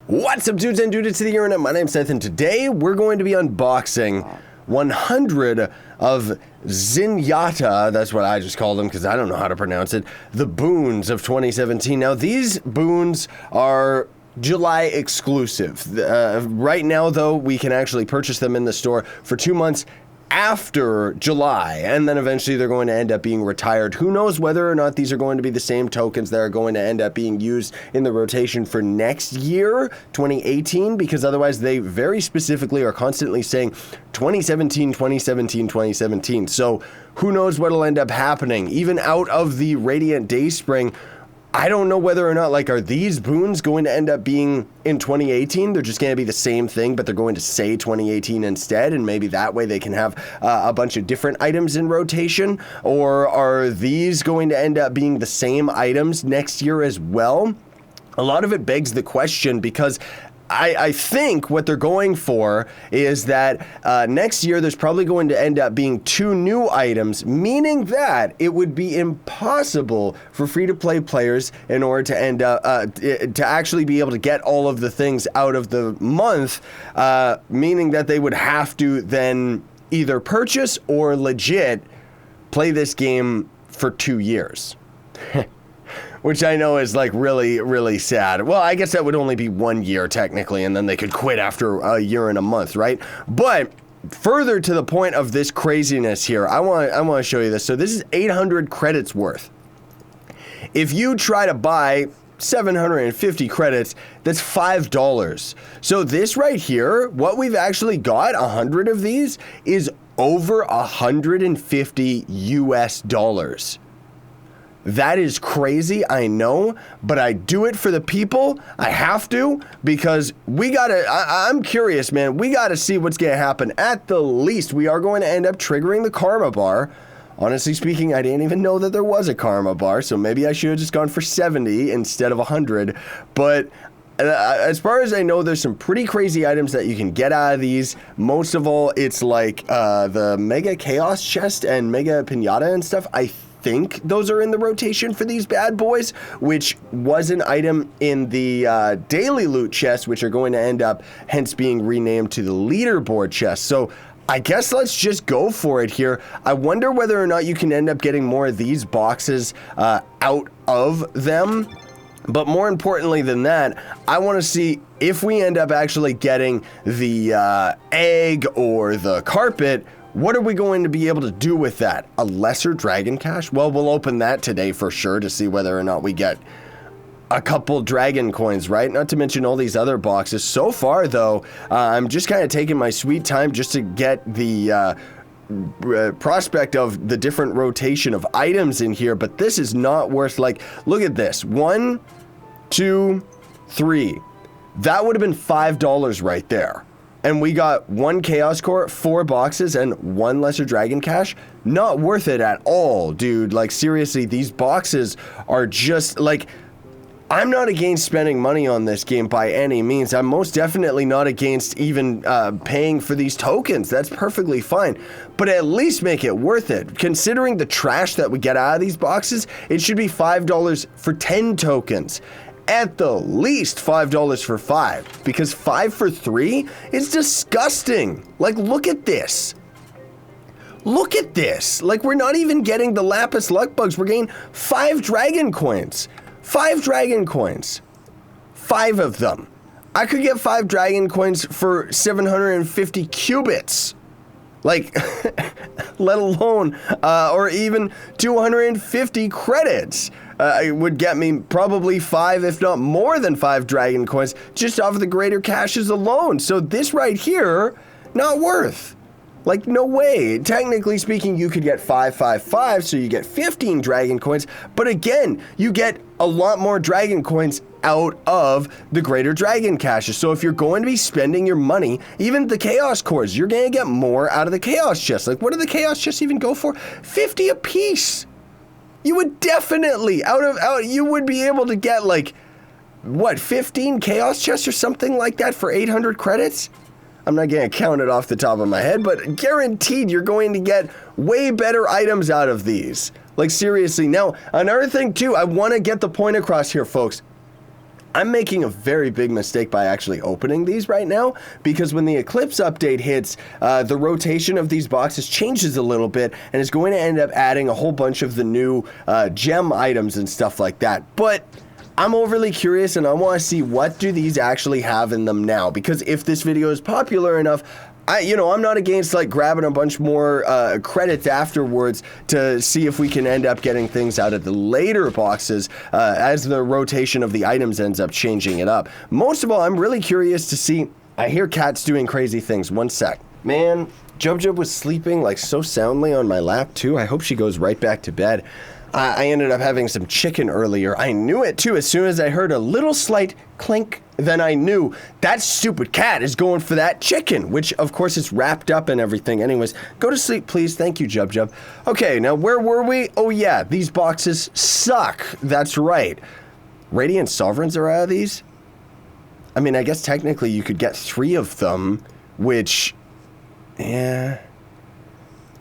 What's up, dudes and dudettes to the internet? My name's Seth, and today we're going to be unboxing 100 of XINAYA, that's what I just called them because I don't know how to pronounce it, the boons of 2017. Now, these boons are July exclusive. Right now, though, we can actually purchase them in the store for 2 months after July, and then eventually they're going to end up being retired. Who knows whether or not these are going to be the same tokens that are going to end up being used in the rotation for next year, 2018, because otherwise they very specifically are constantly saying 2017, 2017, 2017. So who knows what'll end up happening. Even out of the Radiant Dayspring, I don't know whether or not, like, are these boons going to end up being in 2018? They're just going to be the same thing, but they're going to say 2018 instead, and maybe that way they can have a bunch of different items in rotation? Or are these going to end up being the same items next year as well? A lot of it begs the question because I think what they're going for is that next year there's probably going to end up being 2 new items, meaning that it would be impossible for free-to-play players in order to end up to actually be able to get all of the things out of the month, meaning that they would have to then either purchase or legit play this game for 2 years. Which I know is like really, really sad. Well, I guess that would only be 1 year technically, and then they could quit after a year and a month, right? But further to the point of this craziness here, I want to show you this. So this is 800 credits worth. If you try to buy 750 credits, that's $5. So this right here, what we've actually got, 100 of these, is over 150 US dollars. That is crazy, I know, but I do it for the people. I have to, because we gotta, I'm curious, man. We gotta see what's gonna happen. At the least, we are going to end up triggering the karma bar. Honestly speaking, I didn't even know that there was a karma bar, so maybe I should have just gone for 70 instead of 100. But as far as I know, there's some pretty crazy items that you can get out of these. Most of all, it's like the Mega Chaos Chest and Mega Pinata and stuff. I think those are in the rotation for these bad boys, which was an item in the daily loot chest, which are going to end up hence being renamed to the leaderboard chest. So I guess let's just go for it here. I wonder whether or not you can end up getting more of these boxes out of them. But more importantly than that, I want to see if we end up actually getting the egg or the carpet. What are we going to be able to do with that? A lesser dragon cache? Well, we'll open that today for sure to see whether or not we get a couple dragon coins, right? Not to mention all these other boxes. So far, though, I'm just kind of taking my sweet time just to get the prospect of the different rotation of items in here, but this is not worth, like, look at this. 1, 2, 3. That would have been $5 right there. And we got 1 Chaos Core, 4 boxes, and 1 Lesser Dragon Cache. Not worth it at all, dude. Like, seriously, these boxes are just, like, I'm not against spending money on this game by any means. I'm most definitely not against even paying for these tokens. That's perfectly fine. But at least make it worth it. Considering the trash that we get out of these boxes, it should be $5 for 10 tokens. At the least $5 for 5, because 5 for 3 is disgusting. Like, look at this. Look at this. Like, we're not even getting the lapis luck bugs. We're getting 5 dragon coins. 5 dragon coins. 5 of them. I could get 5 dragon coins for 750 cubits. Like, let alone, or even 250 credits. It would get me probably 5, if not more than 5 dragon coins just off of the greater caches alone. So this right here, not worth. Like, no way. Technically speaking, you could get 5, 5, 5, so you get 15 dragon coins. But again, you get a lot more dragon coins out of the greater dragon caches. So if you're going to be spending your money, even the chaos cores, you're going to get more out of the chaos chests. Like, what do the chaos chests even go for? 50 a piece. You would definitely, you would be able to get, like, what, 15 chaos chests or something like that for 800 credits? I'm not going to count it off the top of my head, but guaranteed you're going to get way better items out of these. Like, seriously. Now, another thing, too, I want to get the point across here, folks. I'm making a very big mistake by actually opening these right now, because when the Eclipse update hits, the rotation of these boxes changes a little bit and is going to end up adding a whole bunch of the new gem items and stuff like that. But I'm overly curious and I want to see what do these actually have in them now, because if this video is popular enough, I'm not against like grabbing a bunch more credits afterwards to see if we can end up getting things out of the later boxes as the rotation of the items ends up changing it up. Most of all, I'm really curious to see. I hear cats doing crazy things. One sec. Man, Jub was sleeping like so soundly on my lap too. I hope she goes right back to bed. I ended up having some chicken earlier. I knew it too. As soon as I heard a little slight clink, then I knew that stupid cat is going for that chicken, which of course is wrapped up and everything. Anyways, go to sleep, please. Thank you, Jub. Okay, now where were we? Oh yeah, these boxes suck. That's right. Radiant Sovereigns are out of these? I mean, I guess technically you could get 3 of them, which, yeah,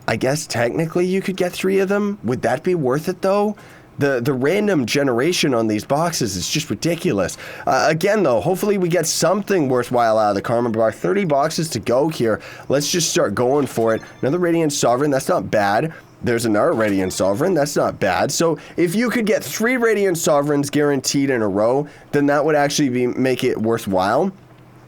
I guess technically you could get 3 of them. Would that be worth it though? The random generation on these boxes is just ridiculous. Again though, hopefully we get something worthwhile out of the Karma Bar. 30 boxes to go here. Let's just start going for it. Another Radiant Sovereign, that's not bad. There's another Radiant Sovereign, that's not bad. So if you could get 3 Radiant Sovereigns guaranteed in a row, then that would actually make it worthwhile.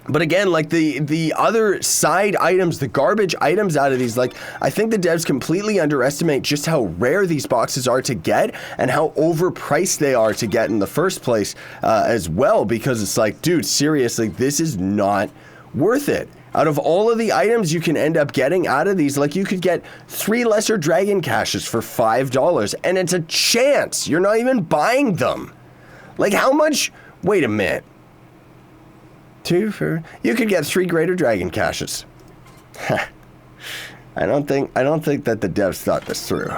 But again, like the other side items, the garbage items out of these, like I think the devs completely underestimate just how rare these boxes are to get and how overpriced they are to get in the first place as well, because it's like, dude, seriously, this is not worth it. Out of all of the items you can end up getting out of these, like you could get 3 lesser dragon caches for $5 and it's a chance. You're not even buying them. Like how much? Wait a minute. 2 for, you could get 3 greater dragon caches. I don't think that the devs thought this through.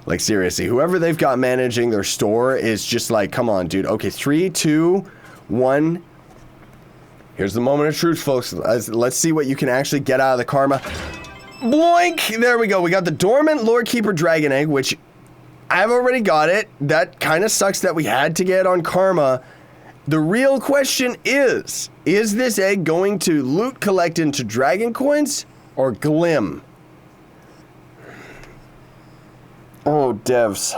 Like seriously, whoever they've got managing their store is just like, come on, dude. Okay, 3, 2, 1. Here's the moment of truth, folks. Let's see what you can actually get out of the karma. Bloink! There we go. We got the Dormant Lord Keeper Dragon Egg, which I've already got it. That kind of sucks that we had to get on karma. The real question is this egg going to loot collect into dragon coins or glim? Oh, devs.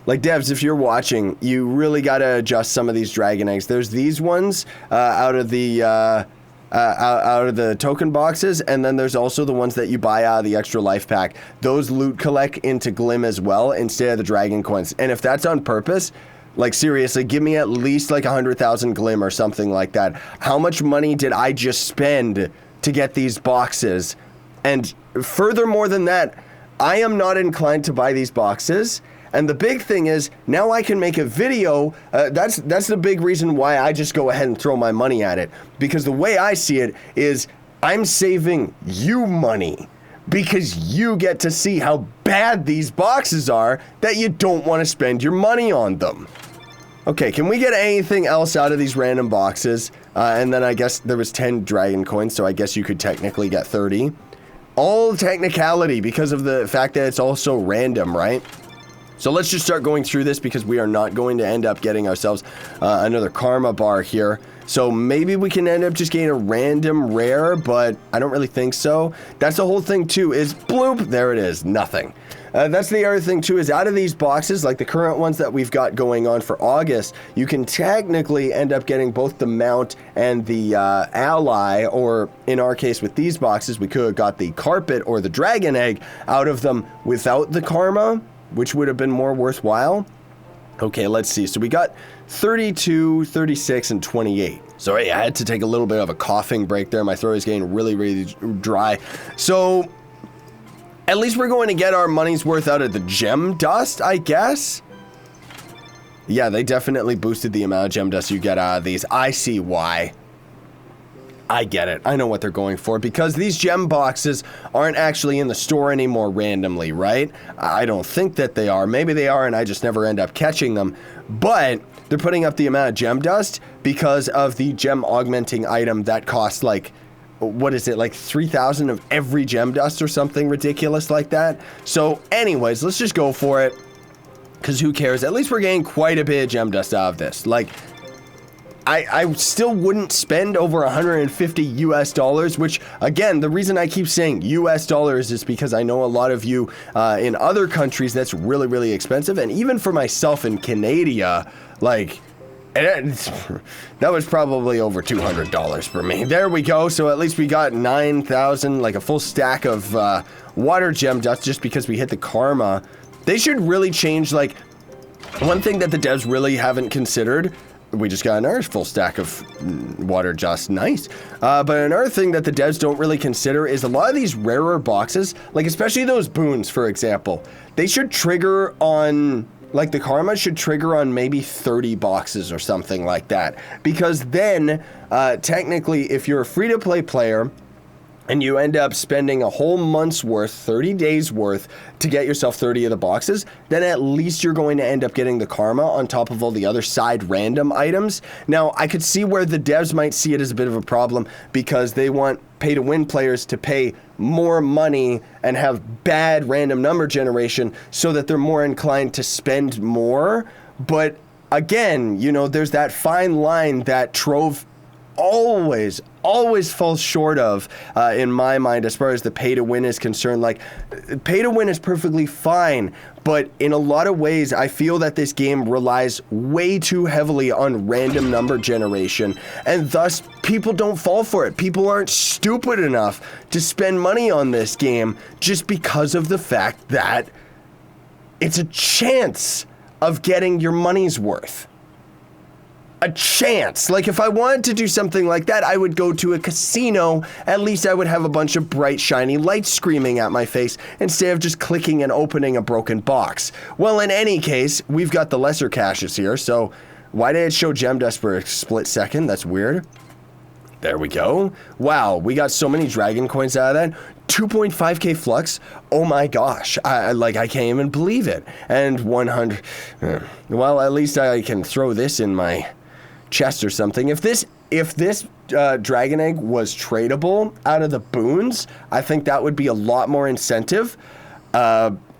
Like devs, if you're watching, you really got to adjust some of these dragon eggs. There's these ones out of the token boxes, and then there's also the ones that you buy out of the extra life pack. Those loot collect into glim as well instead of the dragon coins. And if that's on purpose, like seriously, give me at least like 100,000 glim or something like that. How much money did I just spend to get these boxes? And furthermore than that, I am not inclined to buy these boxes. And the big thing is, now I can make a video. That's the big reason why I just go ahead and throw my money at it. Because the way I see it is, I'm saving you money. Because you get to see how bad these boxes are that you don't want to spend your money on them. Okay, can we get anything else out of these random boxes? And then I guess there was 10 dragon coins, so I guess you could technically get 30. All technicality because of the fact that it's also random, right? So let's just start going through this because we are not going to end up getting ourselves another karma bar here. So maybe we can end up just getting a random rare, but I don't really think so. That's the whole thing too, is bloop, there it is, nothing. That's the other thing too, is out of these boxes, like the current ones that we've got going on for August, you can technically end up getting both the mount and the ally, or in our case with these boxes, we could have got the carpet or the dragon egg out of them without the karma, which would have been more worthwhile. Okay, let's see. So we got 32, 36, and 28. Sorry, I had to take a little bit of a coughing break there. My throat is getting really, really dry. So at least we're going to get our money's worth out of the gem dust, I guess. Yeah, they definitely boosted the amount of gem dust you get out of these. I see why. I get it. I know what they're going for, because these gem boxes aren't actually in the store anymore randomly, right? I don't think that they are. Maybe they are and I just never end up catching them. But they're putting up the amount of gem dust because of the gem augmenting item that costs like what is it, like 3,000 of every gem dust or something ridiculous like that. So anyways, let's just go for it, because who cares? At least we're getting quite a bit of gem dust out of this. Like, I still wouldn't spend over 150 US dollars, which, again, the reason I keep saying US dollars is because I know a lot of you in other countries, that's really, really expensive. And even for myself in Canada, like, that was probably over $200 for me. There we go. So at least we got 9,000, like a full stack of water gem dust just because we hit the karma. They should really change, like, one thing that the devs really haven't considered. We just got another full stack of water just nice. But another thing that the devs don't really consider is a lot of these rarer boxes, like especially those boons, for example, they should trigger on, like the karma should trigger on maybe 30 boxes or something like that. Because then, technically, if you're a free-to-play player, and you end up spending a whole month's worth, 30 days worth, to get yourself 30 of the boxes, then at least you're going to end up getting the karma on top of all the other side random items. Now, I could see where the devs might see it as a bit of a problem because they want pay-to-win players to pay more money and have bad random number generation so that they're more inclined to spend more. But again, you know, there's that fine line that Trove always falls short of in my mind as far as the pay to win is concerned. Like, pay to win is perfectly fine, but in a lot of ways I feel that this game relies way too heavily on random number generation, and thus people don't fall for it. People aren't stupid enough to spend money on this game just because of the fact that it's a chance of getting your money's worth. A chance. Like, if I wanted to do something like that, I would go to a casino. At least I would have a bunch of bright, shiny lights screaming at my face instead of just clicking and opening a broken box. Well, in any case, we've got the lesser caches here, so why did it show gem dust for a split second? That's weird. There we go. Wow, we got so many dragon coins out of that. 2.5k flux. Oh my gosh. I can't even believe it. And 100. Well, at least I can throw this in my chest or something. If this dragon egg was tradable out of the boons, I think that would be a lot more incentive.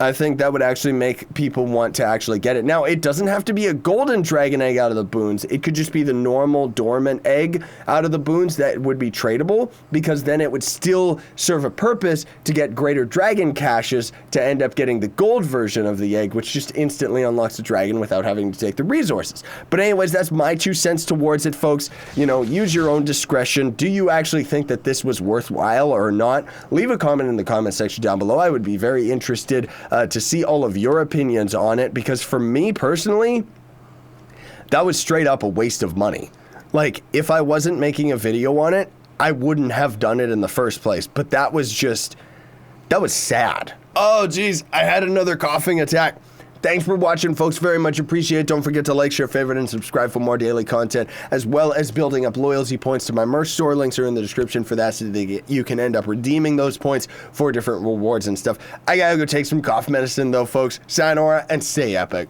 I think that would actually make people want to actually get it. Now, it doesn't have to be a golden dragon egg out of the boons. It could just be the normal dormant egg out of the boons that would be tradable, because then it would still serve a purpose to get greater dragon caches to end up getting the gold version of the egg, which just instantly unlocks the dragon without having to take the resources. But anyways, that's my 2 cents towards it, folks. You know, use your own discretion. Do you actually think that this was worthwhile or not? Leave a comment in the comment section down below. I would be very interested to see all of your opinions on it, because for me personally, that was straight up a waste of money. Like, if I wasn't making a video on it, I wouldn't have done it in the first place. But that was sad. Oh geez, I had another coughing attack. Thanks for watching, folks. Very much appreciate it. Don't forget to like, share, favorite, and subscribe for more daily content, as well as building up loyalty points to my merch store. Links are in the description for that, so that you can end up redeeming those points for different rewards and stuff. I gotta go take some cough medicine, though, folks. Sayonara, and stay epic.